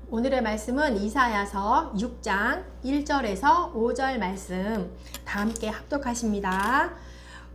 오늘의 말씀은 이사야서 6장 1절에서 5절 말씀 다 함께 합독하십니다.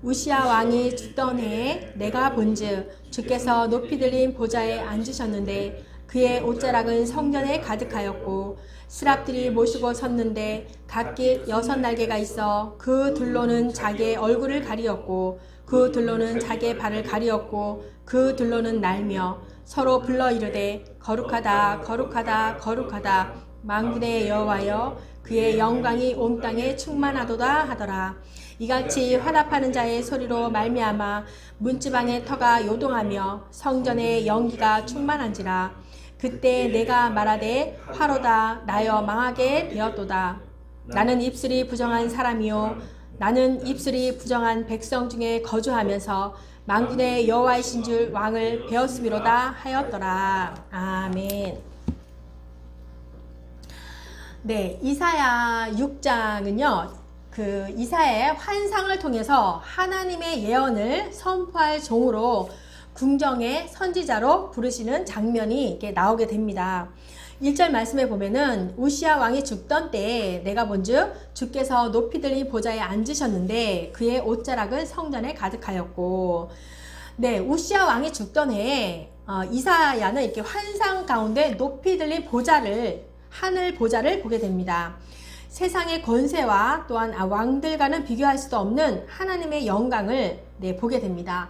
우시야 왕이 죽던 해에 내가 본즉 주께서 높이 들린 보좌에 앉으셨는데 그의 옷자락은 성전에 가득하였고 스랍들이 모시고 섰는데 각기 6날개가 있어 그 둘로는 자기의 얼굴을 가리었고 그 둘로는 자기의 발을 가리었고 그 둘로는 날며 서로 불러 이르되 거룩하다 거룩하다 거룩하다 만군의 여호와여 그의 영광이 온 땅에 충만하도다 하더라. 이같이 화답하는 자의 소리로 말미암아 문지방의 터가 요동하며 성전의 연기가 충만한지라. 그때 내가 말하되 화로다 나여 망하게 되었도다. 나는 입술이 부정한 사람이요 나는 입술이 부정한 백성 중에 거주하면서 만군의 여호와이신 줄 왕을 배웠음이로다 하였더라. 아멘. 네, 이사야 6장은요. 그 이사야의 환상을 통해서 하나님의 예언을 선포할 종으로 궁정의 선지자로 부르시는 장면이 이렇게 나오게 됩니다. 1절 말씀에 보면은 우시야 왕이 죽던 때에 내가 본즉 주께서 높이 들린 보좌에 앉으셨는데 그의 옷자락은 성전에 가득하였고, 네, 우시야 왕이 죽던 해에 이사야는 이렇게 환상 가운데 높이 들린 보좌를, 하늘 보좌를 보게 됩니다. 세상의 권세와 또한 왕들과는 비교할 수도 없는 하나님의 영광을 보게 됩니다.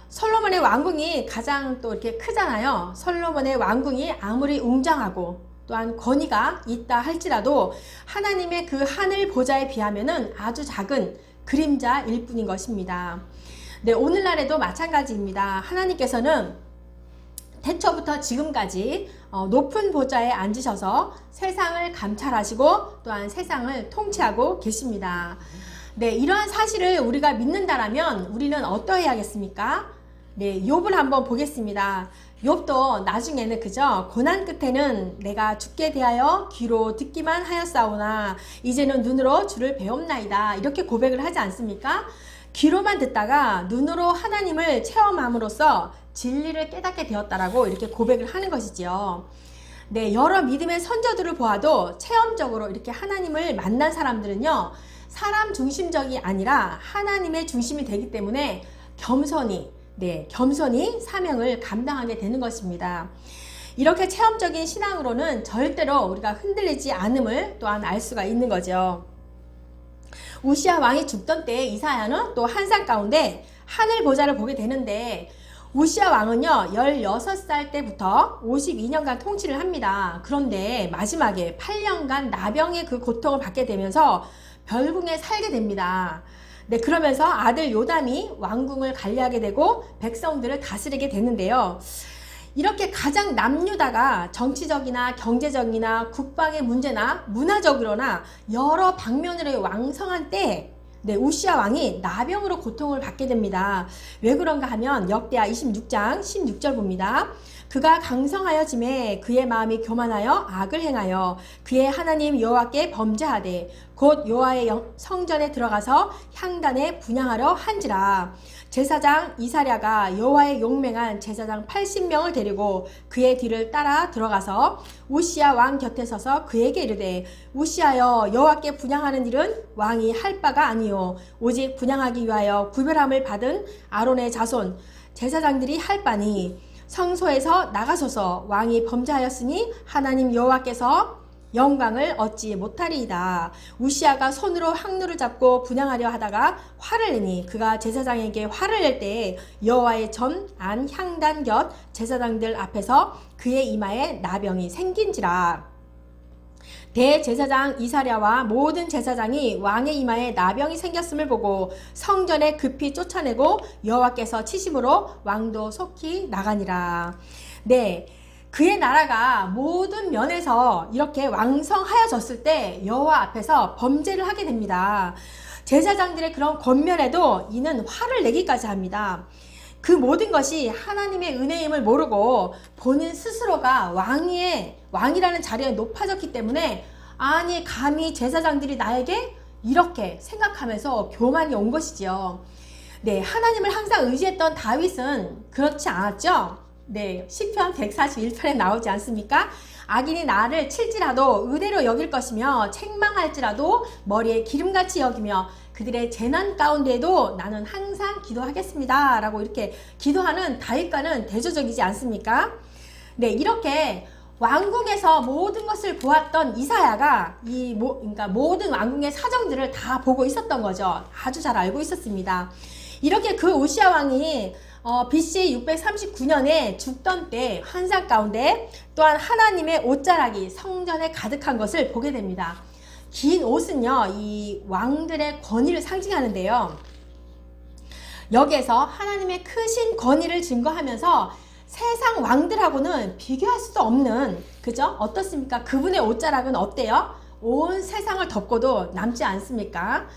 솔로몬의 왕궁이 가장 또 이렇게 크잖아요. 솔로몬의 왕궁이 아무리 웅장하고 또한 권위가 있다 할지라도 하나님의 그 하늘 보좌에 비하면은 아주 작은 그림자일 뿐인 것입니다. 네, 오늘날에도 마찬가지입니다. 하나님께서는 태초부터 지금까지 높은 보좌에 앉으셔서 세상을 감찰하시고 또한 세상을 통치하고 계십니다. 네, 이러한 사실을 우리가 믿는다라면 우리는 어떠해야겠습니까? 네, 욥을 한번 보겠습니다. 욥도 나중에는 그죠? 고난 끝에는 내가 죽게 대하여 귀로 듣기만 하였사오나 이제는 눈으로 주를 배움나이다. 이렇게 고백을 하지 않습니까? 귀로만 듣다가 눈으로 하나님을 체험함으로써 진리를 깨닫게 되었다라고 이렇게 고백을 하는 것이지요. 네, 여러 믿음의 선조들을 보아도 체험적으로 이렇게 하나님을 만난 사람들은요, 사람 중심적이 아니라 하나님의 중심이 되기 때문에 겸손히 사명을 감당하게 되는 것입니다. 이렇게 체험적인 신앙으로는 절대로 우리가 흔들리지 않음을 또한 알 수가 있는 거죠. 우시야 왕이 죽던 때에 이사야는 또 환상 가운데 하늘 보좌를 보게 되는데, 우시야 왕은요 16살 때부터 52년간 통치를 합니다. 그런데 마지막에 8년간 나병의 그 고통을 받게 되면서 별궁에 살게 됩니다. 네, 그러면서 아들 요담이 왕궁을 관리하게 되고 백성들을 다스리게 되는데요. 이렇게 가장 남유다가 정치적이나 경제적이나 국방의 문제나 문화적으로나 여러 방면으로 왕성한 때에 우시야 왕이 나병으로 고통을 받게 됩니다. 왜 그런가 하면 역대하 26장 16절 봅니다. 그가 강성하여짐에 그의 마음이 교만하여 악을 행하여 그의 하나님 여호와께 범죄하되 곧 여호와의 성전에 들어가서 향단에 분향하려 한지라. 제사장 이사랴가 여호와의 용맹한 제사장 80명을 데리고 그의 뒤를 따라 들어가서 우시야 왕 곁에 서서 그에게 이르되 우시야여 여호와께 분향하는 일은 왕이 할 바가 아니요 오직 분향하기 위하여 구별함을 받은 아론의 자손 제사장들이 할 바니 성소에서 나가소서. 왕이 범죄하였으니 하나님 여호와께서 영광을 얻지 못하리이다. 우시야가 손으로 향로를 잡고 분향하려 하다가 화를 내니 그가 제사장에게 화를 낼 때에 여호와의 전 안 향단 곁 제사장들 앞에서 그의 이마에 나병이 생긴지라. 대제사장 이사랴와 모든 제사장이 왕의 이마에 나병이 생겼음을 보고 성전에 급히 쫓아내고 여호와께서 치심으로 왕도 속히 나가니라. 네, 그의 나라가 모든 면에서 이렇게 왕성하여졌을 때 여호와 앞에서 범죄를 하게 됩니다. 제사장들의 그런 권면에도 이는 화를 내기까지 합니다. 그 모든 것이 하나님의 은혜임을 모르고 본인 스스로가 왕이라는 자리에 높아졌기 때문에 아니 감히 제사장들이 나에게 이렇게 생각하면서 교만이 온 것이지요. 네, 하나님을 항상 의지했던 다윗은 그렇지 않았죠. 네, 시편 141편에 나오지 않습니까? 악인이 나를 칠지라도 의대로 여길 것이며 책망할지라도 머리에 기름같이 여기며 그들의 재난 가운데에도 나는 항상 기도하겠습니다. 라고 이렇게 기도하는 다윗과는 대조적이지 않습니까? 네, 이렇게 왕궁에서 모든 것을 보았던 이사야가 그러니까 모든 왕궁의 사정들을 다 보고 있었던 거죠. 아주 잘 알고 있었습니다. 이렇게 그 오시아 왕이 BC 639년에 죽던 때 환상 가운데 또한 하나님의 옷자락이 성전에 가득한 것을 보게 됩니다. 긴 옷은요, 이 왕들의 권위를 상징하는데요. 여기에서 하나님의 크신 권위를 증거하면서 세상 왕들하고는 비교할 수도 없는, 그죠? 어떻습니까? 그분의 옷자락은 어때요? 온 세상을 덮고도 남지 않습니까?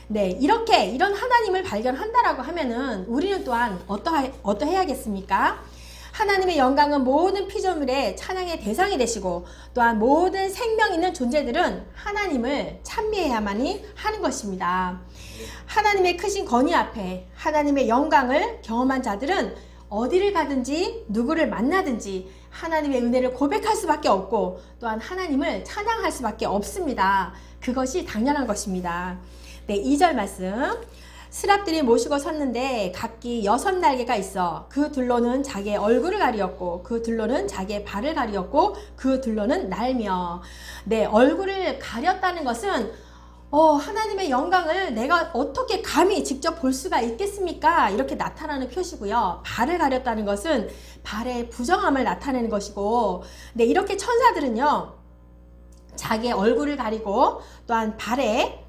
네, 이런 하나님을 발견한다라고 하면은 우리는 또한 어떠해야겠습니까? 하나님의 영광은 모든 피조물의 찬양의 대상이 되시고 또한 모든 생명 있는 존재들은 하나님을 찬미해야만이 하는 것입니다. 하나님의 크신 권위 앞에 하나님의 영광을 경험한 자들은 어디를 가든지 누구를 만나든지 하나님의 은혜를 고백할 수밖에 없고 또한 하나님을 찬양할 수밖에 없습니다. 그것이 당연한 것입니다. 네, 2절 말씀. 스랍들이 모시고 섰는데 각기 6날개가 있어 그 둘로는 자기의 얼굴을 가리었고 그 둘로는 자기의 발을 가리었고 그 둘로는 날며. 네, 얼굴을 가렸다는 것은 하나님의 영광을 내가 어떻게 감히 직접 볼 수가 있겠습니까? 이렇게 나타나는 표시고요. 발을 가렸다는 것은 발의 부정함을 나타내는 것이고, 네, 이렇게 천사들은요, 자기의 얼굴을 가리고 또한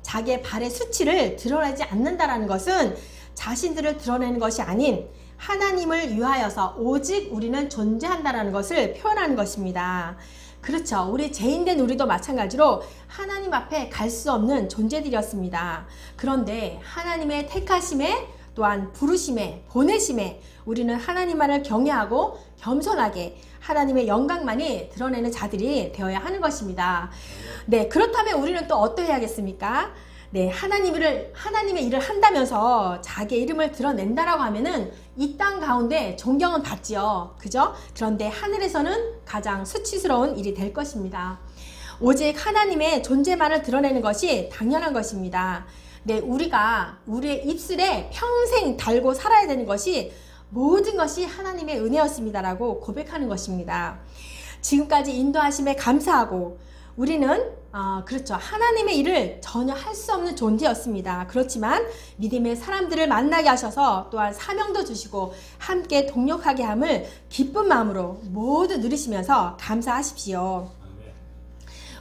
자기의 발의 수치를 드러내지 않는다라는 것은 자신들을 드러내는 것이 아닌 하나님을 위하여서 오직 우리는 존재한다라는 것을 표현하는 것입니다. 그렇죠. 우리 죄인된 우리도 마찬가지로 하나님 앞에 갈 수 없는 존재들이었습니다. 그런데 하나님의 택하심에 또한 부르심에 보내심에 우리는 하나님만을 경외하고 겸손하게 하나님의 영광만이 드러내는 자들이 되어야 하는 것입니다. 네, 그렇다면 우리는 또 어떠해야겠습니까? 네, 하나님의 일을 한다면서 자기의 이름을 드러낸다라고 하면은 이 땅 가운데 존경은 받지요. 그죠? 그런데 하늘에서는 가장 수치스러운 일이 될 것입니다. 오직 하나님의 존재만을 드러내는 것이 당연한 것입니다. 네, 우리의 입술에 평생 달고 살아야 되는 것이 모든 것이 하나님의 은혜였습니다라고 고백하는 것입니다. 지금까지 인도하심에 감사하고 우리는 그렇죠. 하나님의 일을 전혀 할 수 없는 존재였습니다. 그렇지만 믿음의 사람들을 만나게 하셔서 또한 사명도 주시고 함께 동력하게 함을 기쁜 마음으로 모두 누리시면서 감사하십시오.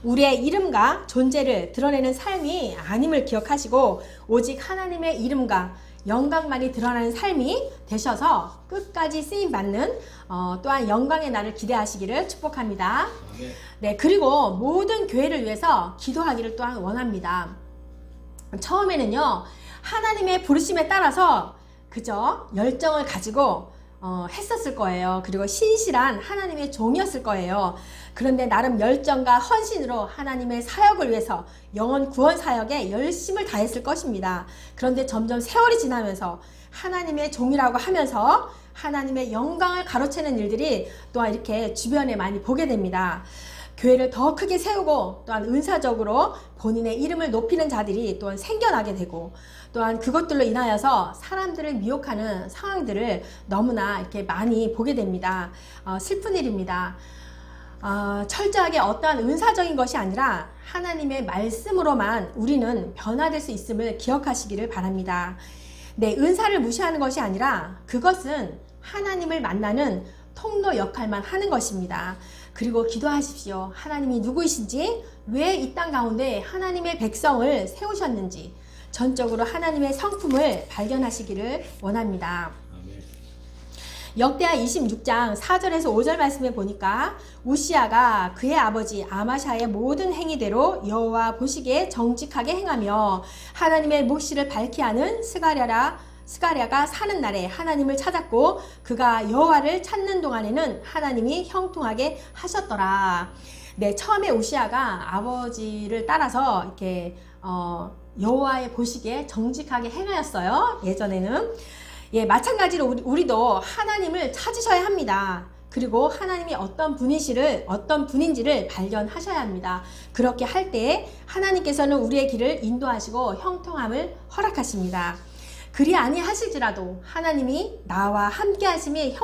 우리의 이름과 존재를 드러내는 삶이 아님을 기억하시고 오직 하나님의 이름과 영광만이 드러나는 삶이 되셔서 끝까지 쓰임받는 또한 영광의 날을 기대하시기를 축복합니다. 네, 그리고 모든 교회를 위해서 기도하기를 또한 원합니다. 처음에는요, 하나님의 부르심에 따라서 그저 열정을 가지고 했었을 거예요. 그리고 신실한 하나님의 종이었을 거예요. 그런데 나름 열정과 헌신으로 하나님의 사역을 위해서 영혼 구원 사역에 열심을 다했을 것입니다. 그런데 점점 세월이 지나면서 하나님의 종이라고 하면서 하나님의 영광을 가로채는 일들이 또한 이렇게 주변에 많이 보게 됩니다. 교회를 더 크게 세우고 또한 은사적으로 본인의 이름을 높이는 자들이 또한 생겨나게 되고 또한 그것들로 인하여서 사람들을 미혹하는 상황들을 너무나 이렇게 많이 보게 됩니다. 슬픈 일입니다. 철저하게 어떠한 은사적인 것이 아니라 하나님의 말씀으로만 우리는 변화될 수 있음을 기억하시기를 바랍니다. 네, 은사를 무시하는 것이 아니라 그것은 하나님을 만나는 통로 역할만 하는 것입니다. 그리고 기도하십시오. 하나님이 누구이신지, 왜 이 땅 가운데 하나님의 백성을 세우셨는지 전적으로 하나님의 성품을 발견하시기를 원합니다. 역대하 26장 4절에서 5절 말씀에 보니까 우시아가 그의 아버지 아마샤의 모든 행위대로 여호와 보시기에 정직하게 행하며 하나님의 묵시를 밝히 하는 스가랴가 사는 날에 하나님을 찾았고 그가 여호와를 찾는 동안에는 하나님이 형통하게 하셨더라. 네, 처음에 우시아가 아버지를 따라서 이렇게 여호와의 보시기에 정직하게 행하였어요. 예전에는 예, 마찬가지로 우리도 하나님을 찾으셔야 합니다. 그리고 하나님이 어떤 분인지를 발견하셔야 합니다. 그렇게 할 때 하나님께서는 우리의 길을 인도하시고 형통함을 허락하십니다. 그리 아니하실지라도 하나님이 나와 함께 하심이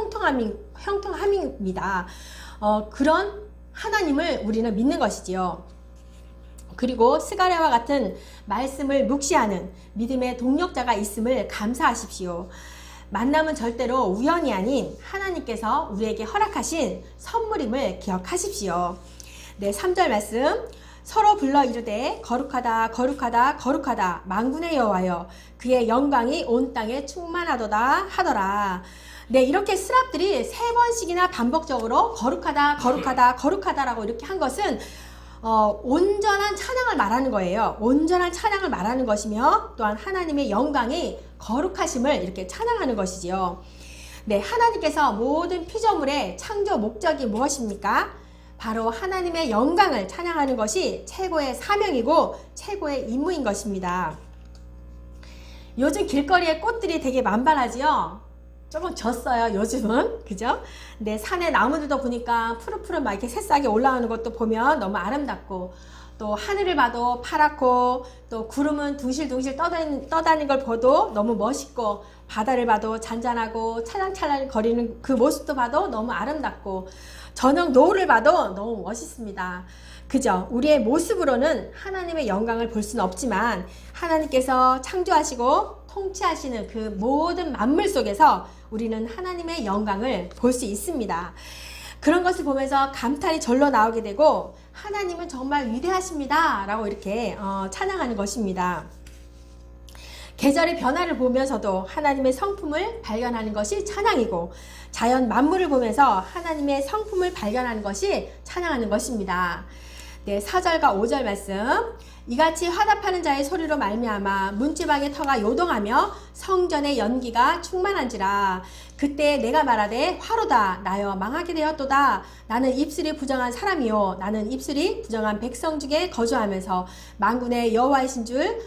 형통함입니다. 그런 하나님을 우리는 믿는 것이지요. 그리고 스가랴와 같은 말씀을 묵시하는 믿음의 동력자가 있음을 감사하십시오. 만남은 절대로 우연이 아닌 하나님께서 우리에게 허락하신 선물임을 기억하십시오. 네, 3절 말씀. 서로 불러 이르되 거룩하다 거룩하다 거룩하다 만군의 여호와여 그의 영광이 온 땅에 충만하도다 하더라. 네, 이렇게 스랍들이 3번씩이나 반복적으로 거룩하다 거룩하다 거룩하다라고 이렇게 한 것은 온전한 찬양을 말하는 거예요. 온전한 찬양을 말하는 것이며 또한 하나님의 영광이 거룩하심을 이렇게 찬양하는 것이지요. 네, 하나님께서 모든 피조물의 창조 목적이 무엇입니까? 바로 하나님의 영광을 찬양하는 것이 최고의 사명이고 최고의 임무인 것입니다. 요즘 길거리에 꽃들이 되게 만발하지요. 조금 졌어요, 요즘은. 그죠? 근데 산에 나무들도 보니까 푸릇푸릇 막 이렇게 새싹이 올라오는 것도 보면 너무 아름답고, 또 하늘을 봐도 파랗고, 또 구름은 둥실둥실 떠다니는 걸 봐도 너무 멋있고, 바다를 봐도 잔잔하고 찰랑찰랑 거리는 그 모습도 봐도 너무 아름답고, 저녁 노을을 봐도 너무 멋있습니다. 그죠? 우리의 모습으로는 하나님의 영광을 볼 수는 없지만 하나님께서 창조하시고 통치하시는 그 모든 만물 속에서 우리는 하나님의 영광을 볼 수 있습니다. 그런 것을 보면서 감탄이 절로 나오게 되고 하나님은 정말 위대하십니다 라고 이렇게 찬양하는 것입니다. 계절의 변화를 보면서도 하나님의 성품을 발견하는 것이 찬양이고, 자연 만물을 보면서 하나님의 성품을 발견하는 것이 찬양하는 것입니다. 네, 4절과 5절 말씀. 이같이 화답하는 자의 소리로 말미암아 문지방의 터가 요동하며 성전의 연기가 충만한지라. 그때 내가 말하되 화로다 나여 망하게 되었도다. 나는 입술이 부정한 사람이요 나는 입술이 부정한 백성 중에 거주하면서 만군의 여호와이신 줄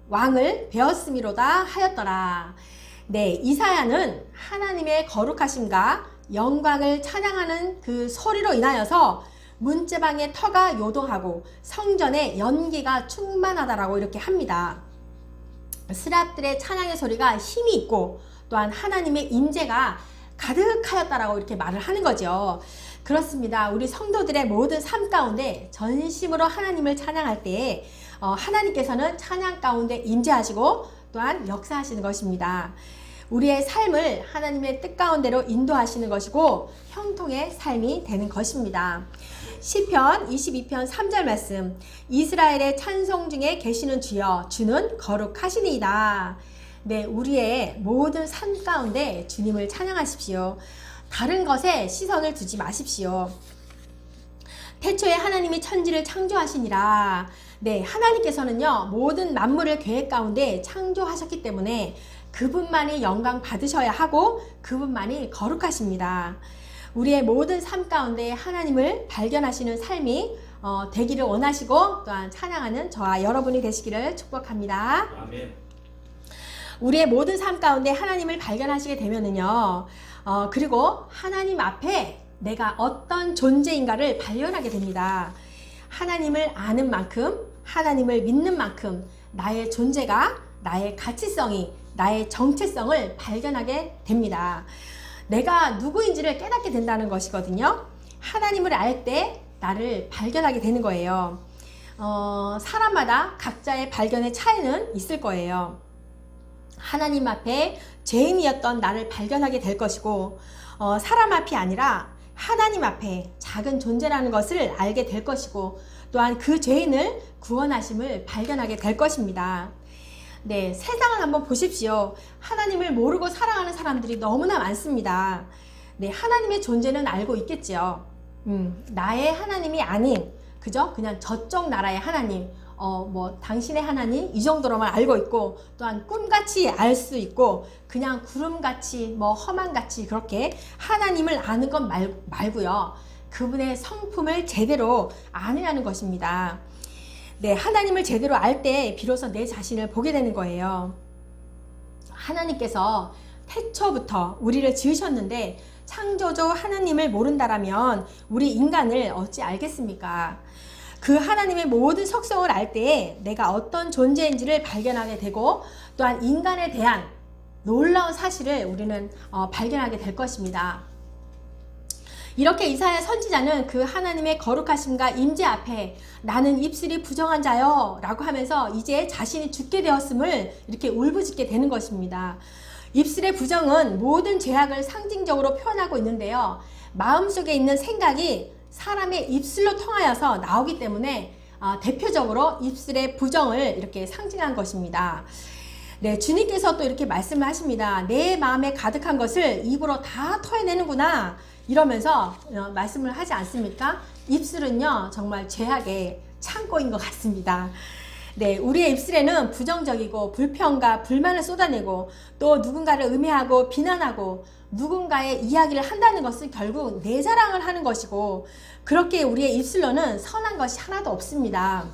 왕을 배웠음이로다 하였더라. 네, 이사야는 하나님의 거룩하심과 영광을 찬양하는 그 소리로 인하여서 문지방의 터가 요동하고 성전의 연기가 충만하다라고 이렇게 합니다. 스랍들의 찬양의 소리가 힘이 있고 또한 하나님의 임재가 가득하였다라고 이렇게 말을 하는 거죠. 그렇습니다. 우리 성도들의 모든 삶 가운데 전심으로 하나님을 찬양할 때에 하나님께서는 찬양 가운데 임재하시고 또한 역사하시는 것입니다. 우리의 삶을 하나님의 뜻 가운데로 인도하시는 것이고 형통의 삶이 되는 것입니다. 시편 22편 3절 말씀. 이스라엘의 찬송 중에 계시는 주여 주는 거룩하시니이다. 네, 우리의 모든 삶 가운데 주님을 찬양하십시오. 다른 것에 시선을 두지 마십시오. 태초에 하나님이 천지를 창조하시니라. 네, 하나님께서는요 모든 만물을 계획 가운데 창조하셨기 때문에 그분만이 영광 받으셔야 하고 그분만이 거룩하십니다. 우리의 모든 삶 가운데 하나님을 발견하시는 삶이 되기를 원하시고 또한 찬양하는 저와 여러분이 되시기를 축복합니다. 아멘. 우리의 모든 삶 가운데 하나님을 발견하시게 되면은요 그리고 하나님 앞에 내가 어떤 존재인가를 발견하게 됩니다. 하나님을 아는 만큼, 하나님을 믿는 만큼 나의 존재가, 나의 가치성이, 나의 정체성을 발견하게 됩니다. 내가 누구인지를 깨닫게 된다는 것이거든요. 하나님을 알 때 나를 발견하게 되는 거예요. 사람마다 각자의 발견의 차이는 있을 거예요. 하나님 앞에 죄인이었던 나를 발견하게 될 것이고 사람 앞이 아니라 하나님 앞에 작은 존재라는 것을 알게 될 것이고 또한 그 죄인을 구원하심을 발견하게 될 것입니다. 네, 세상을 한번 보십시오. 하나님을 모르고 살아가는 사람들이 너무나 많습니다. 네, 하나님의 존재는 알고 있겠지요. 나의 하나님이 아닌 그죠? 그냥 저쪽 나라의 하나님, 당신의 하나님 이 정도로만 알고 있고 또한 꿈같이 알 수 있고 그냥 구름같이 험한같이 그렇게 하나님을 아는 것 말고요. 그분의 성품을 제대로 아니라는 것입니다. 네, 하나님을 제대로 알 때 비로소 내 자신을 보게 되는 거예요. 하나님께서 태초부터 우리를 지으셨는데 창조주 하나님을 모른다라면 우리 인간을 어찌 알겠습니까? 그 하나님의 모든 속성을 알 때에 내가 어떤 존재인지를 발견하게 되고 또한 인간에 대한 놀라운 사실을 우리는 발견하게 될 것입니다. 이렇게 이사야 선지자는 그 하나님의 거룩하심과 임재 앞에 나는 입술이 부정한 자요 라고 하면서 이제 자신이 죽게 되었음을 이렇게 울부짖게 되는 것입니다. 입술의 부정은 모든 죄악을 상징적으로 표현하고 있는데요. 마음속에 있는 생각이 사람의 입술로 통하여서 나오기 때문에 대표적으로 입술의 부정을 이렇게 상징한 것입니다. 네, 주님께서 또 이렇게 말씀을 하십니다. 내 마음에 가득한 것을 입으로 다 토해내는구나 이러면서 말씀을 하지 않습니까? 입술은요 정말 죄악의 창고인 것 같습니다. 네, 우리의 입술에는 부정적이고 불평과 불만을 쏟아내고 또 누군가를 음해하고 비난하고 누군가의 이야기를 한다는 것은 결국 내 자랑을 하는 것이고 그렇게 우리의 입술로는 선한 것이 하나도 없습니다.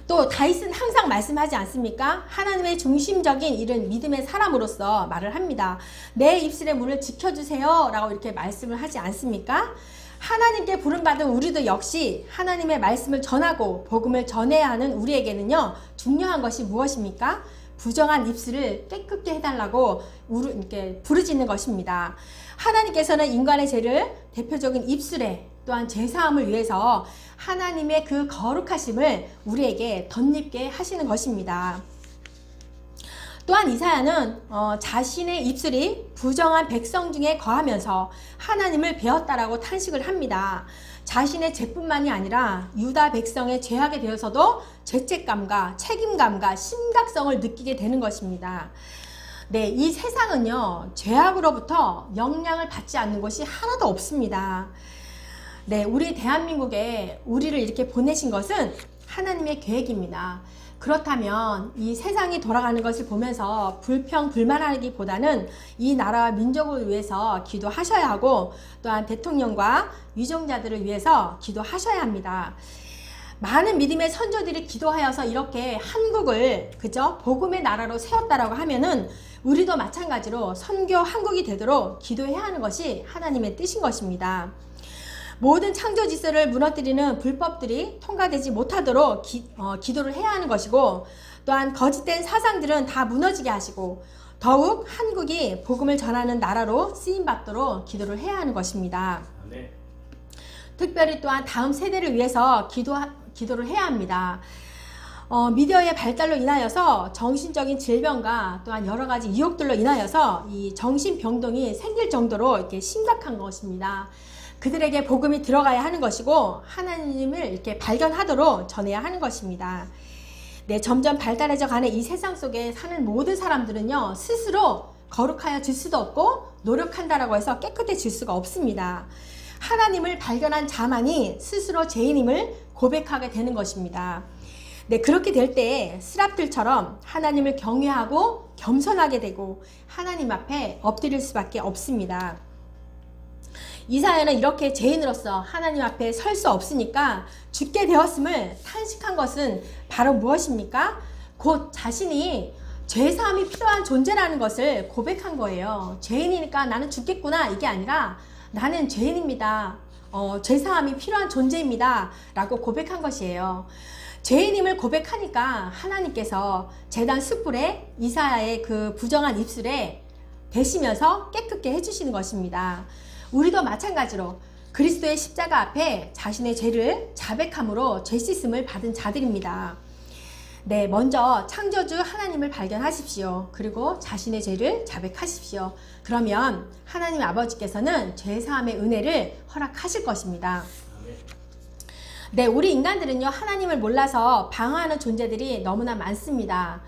또 다윗은 항상 말씀하지 않습니까? 하나님의 중심적인 이런 믿음의 사람으로서 말을 합니다. 내 입술의 문을 지켜주세요 라고 이렇게 말씀을 하지 않습니까? 하나님께 부름받은 우리도 역시 하나님의 말씀을 전하고 복음을 전해야 하는 우리에게는요 중요한 것이 무엇입니까? 부정한 입술을 깨끗게 해달라고 이렇게 부르짖는 것입니다. 하나님께서는 인간의 죄를 대표적인 입술에 또한 죄사함을 위해서 하나님의 그 거룩하심을 우리에게 덧입게 하시는 것입니다. 또한 이사야는 자신의 입술이 부정한 백성 중에 거하면서 하나님을 배웠다라고 탄식을 합니다. 자신의 죄뿐만이 아니라 유다 백성의 죄악에 대해서도 죄책감과 책임감과 심각성을 느끼게 되는 것입니다. 네, 이 세상은요 죄악으로부터 영향을 받지 않는 것이 하나도 없습니다. 네, 우리 대한민국에 우리를 이렇게 보내신 것은 하나님의 계획입니다. 그렇다면 이 세상이 돌아가는 것을 보면서 불평, 불만하기보다는 이 나라와 민족을 위해서 기도하셔야 하고 또한 대통령과 위종자들을 위해서 기도하셔야 합니다. 많은 믿음의 선조들이 기도하여서 이렇게 한국을 복음의 나라로 세웠다라고 하면은 우리도 마찬가지로 선교 한국이 되도록 기도해야 하는 것이 하나님의 뜻인 것입니다. 모든 창조 질서를 무너뜨리는 불법들이 통과되지 못하도록 기도를 해야 하는 것이고 또한 거짓된 사상들은 다 무너지게 하시고 더욱 한국이 복음을 전하는 나라로 쓰임받도록 기도를 해야 하는 것입니다. 네. 특별히 또한 다음 세대를 위해서 기도를 해야 합니다. 미디어의 발달로 인하여서 정신적인 질병과 또한 여러 가지 유혹들로 인하여서 이 정신병동이 생길 정도로 이렇게 심각한 것입니다. 그들에게 복음이 들어가야 하는 것이고 하나님을 이렇게 발견하도록 전해야 하는 것입니다. 네, 점점 발달해져 가는 이 세상 속에 사는 모든 사람들은요 스스로 거룩하여질 수도 없고 노력한다라고 해서 깨끗해질 수가 없습니다. 하나님을 발견한 자만이 스스로 죄인임을 고백하게 되는 것입니다. 네, 그렇게 될 때 스랍들처럼 하나님을 경외하고 겸손하게 되고 하나님 앞에 엎드릴 수밖에 없습니다. 이사야는 이렇게 죄인으로서 하나님 앞에 설 수 없으니까 죽게 되었음을 탄식한 것은 바로 무엇입니까? 곧 자신이 죄사함이 필요한 존재라는 것을 고백한 거예요. 죄인이니까 나는 죽겠구나 이게 아니라 나는 죄인입니다. 죄사함이 필요한 존재입니다 라고 고백한 것이에요. 죄인임을 고백하니까 하나님께서 제단 숯불에 이사야의 그 부정한 입술에 대시면서 깨끗게 해주시는 것입니다. 우리도 마찬가지로 그리스도의 십자가 앞에 자신의 죄를 자백함으로 죄 씻음을 받은 자들입니다. 네, 먼저 창조주 하나님을 발견하십시오. 그리고 자신의 죄를 자백하십시오. 그러면 하나님 아버지께서는 죄사함의 은혜를 허락하실 것입니다. 네, 우리 인간들은요 하나님을 몰라서 방황하는 존재들이 너무나 많습니다.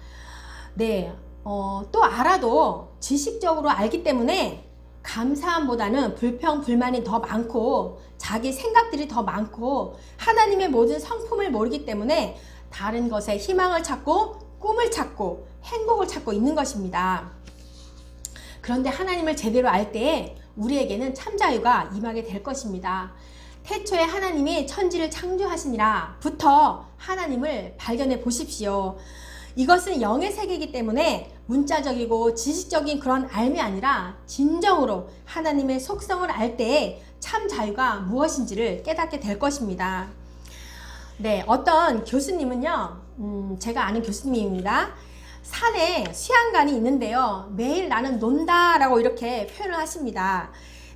네, 또 알아도 지식적으로 알기 때문에 감사함보다는 불평, 불만이 더 많고 자기 생각들이 더 많고 하나님의 모든 성품을 모르기 때문에 다른 것에 희망을 찾고 꿈을 찾고 행복을 찾고 있는 것입니다. 그런데 하나님을 제대로 알 때에 우리에게는 참 자유가 임하게 될 것입니다. 태초에 하나님이 천지를 창조하시니라 부터 하나님을 발견해 보십시오. 이것은 영의 세계이기 때문에 문자적이고 지식적인 그런 알미 아니라 진정으로 하나님의 속성을 알 때에 참 자유가 무엇인지를 깨닫게 될 것입니다. 네, 어떤 교수님은요, 제가 아는 교수님입니다. 산에 수양관이 있는데요, 매일 나는 논다 라고 이렇게 표현을 하십니다.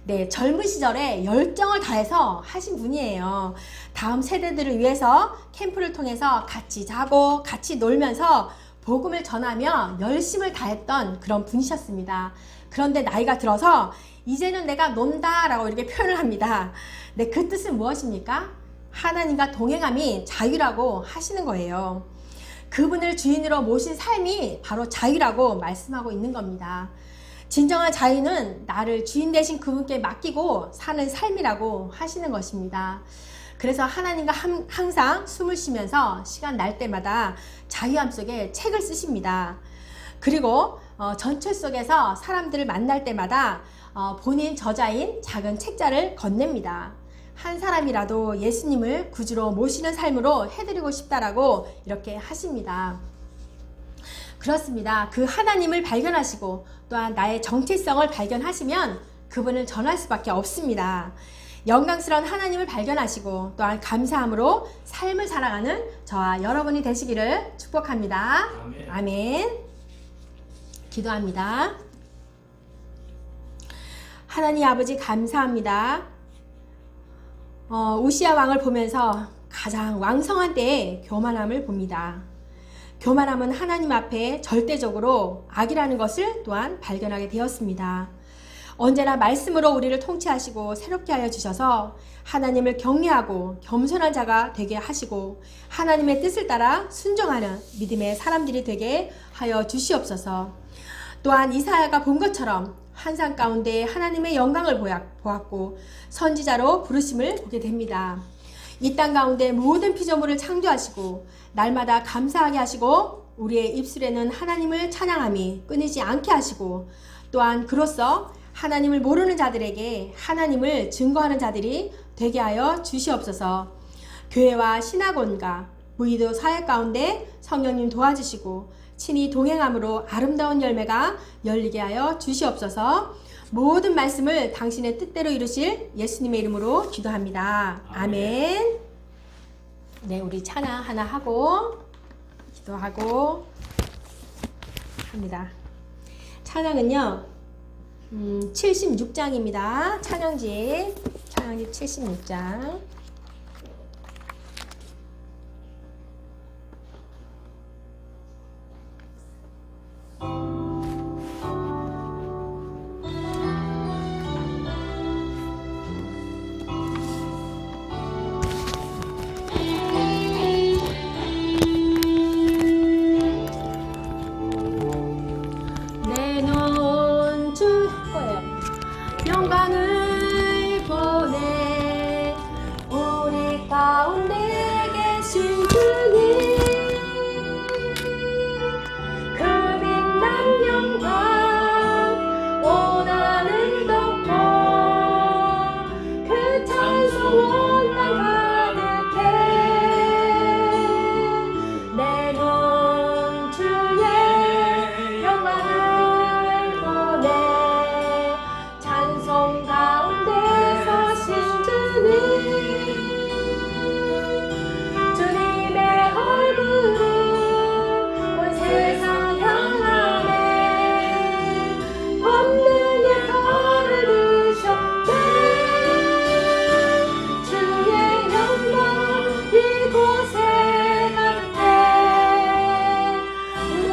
네, 젊은 시절에 열정을 다해서 하신 분이에요. 다음 세대들을 위해서 캠프를 통해서 같이 자고 같이 놀면서 복음을 전하며 열심을 다했던 그런 분이셨습니다. 그런데 나이가 들어서 이제는 내가 논다 라고 이렇게 표현을 합니다. 네, 그 뜻은 무엇입니까? 하나님과 동행함이 자유라고 하시는 거예요. 그분을 주인으로 모신 삶이 바로 자유라고 말씀하고 있는 겁니다. 진정한 자유는 나를 주인 되신 그분께 맡기고 사는 삶이라고 하시는 것입니다. 그래서 하나님과 항상 숨을 쉬면서 시간 날 때마다 자유함 속에 책을 쓰십니다. 그리고 전철 속에서 사람들을 만날 때마다 본인 저자인 작은 책자를 건넵니다. 한 사람이라도 예수님을 구주로 모시는 삶으로 해드리고 싶다라고 이렇게 하십니다. 그렇습니다. 그 하나님을 발견하시고 또한 나의 정체성을 발견하시면 그분을 전할 수밖에 없습니다. 영광스러운 하나님을 발견하시고 또한 감사함으로 삶을 살아가는 저와 여러분이 되시기를 축복합니다. 아멘. 아멘. 기도합니다. 하나님 아버지 감사합니다. 우시야 왕을 보면서 가장 왕성한 때에 교만함을 봅니다. 교만함은 하나님 앞에 절대적으로 악이라는 것을 또한 발견하게 되었습니다. 언제나 말씀으로 우리를 통치하시고 새롭게 하여 주셔서 하나님을 경외하고 겸손한 자가 되게 하시고 하나님의 뜻을 따라 순종하는 믿음의 사람들이 되게 하여 주시옵소서. 또한 이사야가 본 것처럼 환상 가운데 하나님의 영광을 보았고 선지자로 부르심을 보게 됩니다. 이 땅 가운데 모든 피조물을 창조하시고 날마다 감사하게 하시고 우리의 입술에는 하나님을 찬양함이 끊이지 않게 하시고 또한 그로써 하나님을 모르는 자들에게 하나님을 증거하는 자들이 되게 하여 주시옵소서. 교회와 신학원과 무의도 사역 가운데 성령님 도와주시고 친히 동행함으로 아름다운 열매가 열리게 하여 주시옵소서. 모든 말씀을 당신의 뜻대로 이루실 예수님의 이름으로 기도합니다. 아멘. 네, 우리 찬양 하나 하고 기도하고 합니다. 찬양은요 76장입니다. 찬양집 76장. 영광을 보내 우리 가운데 계신 주님 그 빛난 영광 온 하늘 덮고 그 찬송 온 땅 가득해 내 눈 주의 영광을 보내 찬송 가운데 서신 주님의 얼굴로 온 세상 향하네 없는 일 거르셨네 주의 영광 이곳에 가득해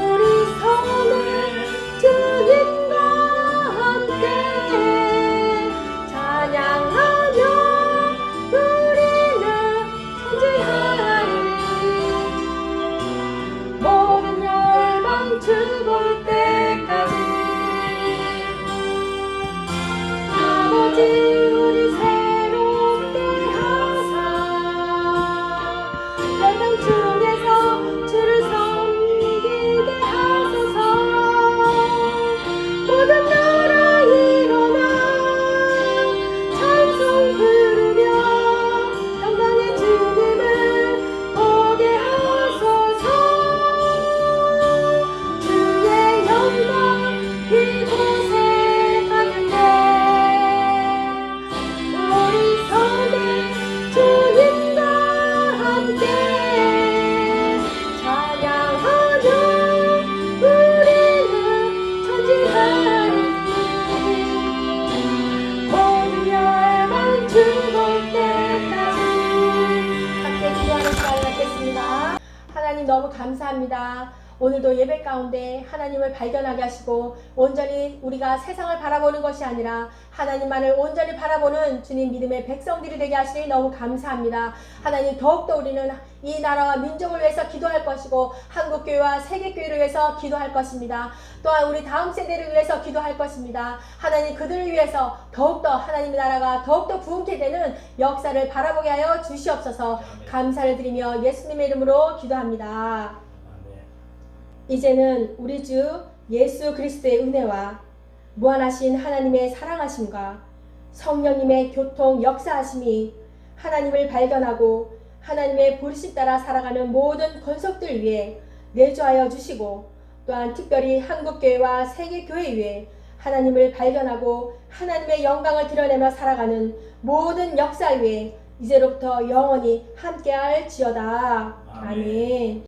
우리 손을 주님과 함께 찬양하며 우리는 선지하리 모든 열방 죽을 때까지 아버지 우리 새롭게 하사 열방 중에서 주를 섬기게 하소서 모든 나라 일어나 찬송 부르며 영광의 주님을 보게 하소서 감사합니다. 오늘도 예배 가운데 하나님을 발견하게 하시고 온전히 우리가 세상을 바라보는 것이 아니라 하나님만을 온전히 바라보는 주님 믿음의 백성들이 되게 하시니 너무 감사합니다. 하나님 더욱더 우리는 이 나라와 민족을 위해서 기도할 것이고 한국교회와 세계교회를 위해서 기도할 것입니다. 또한 우리 다음 세대를 위해서 기도할 것입니다. 하나님 그들을 위해서 더욱더 하나님의 나라가 더욱더 부흥케 되는 역사를 바라보게 하여 주시옵소서. 감사를 드리며 예수님의 이름으로 기도합니다. 이제는 우리 주 예수 그리스도의 은혜와 무한하신 하나님의 사랑하심과 성령님의 교통 역사하심이 하나님을 발견하고 하나님의 부르심 따라 살아가는 모든 권속들 위해 내주하여 주시고 또한 특별히 한국교회와 세계교회 위에 하나님을 발견하고 하나님의 영광을 드러내며 살아가는 모든 역사 위에 이제로부터 영원히 함께할지어다. 아멘.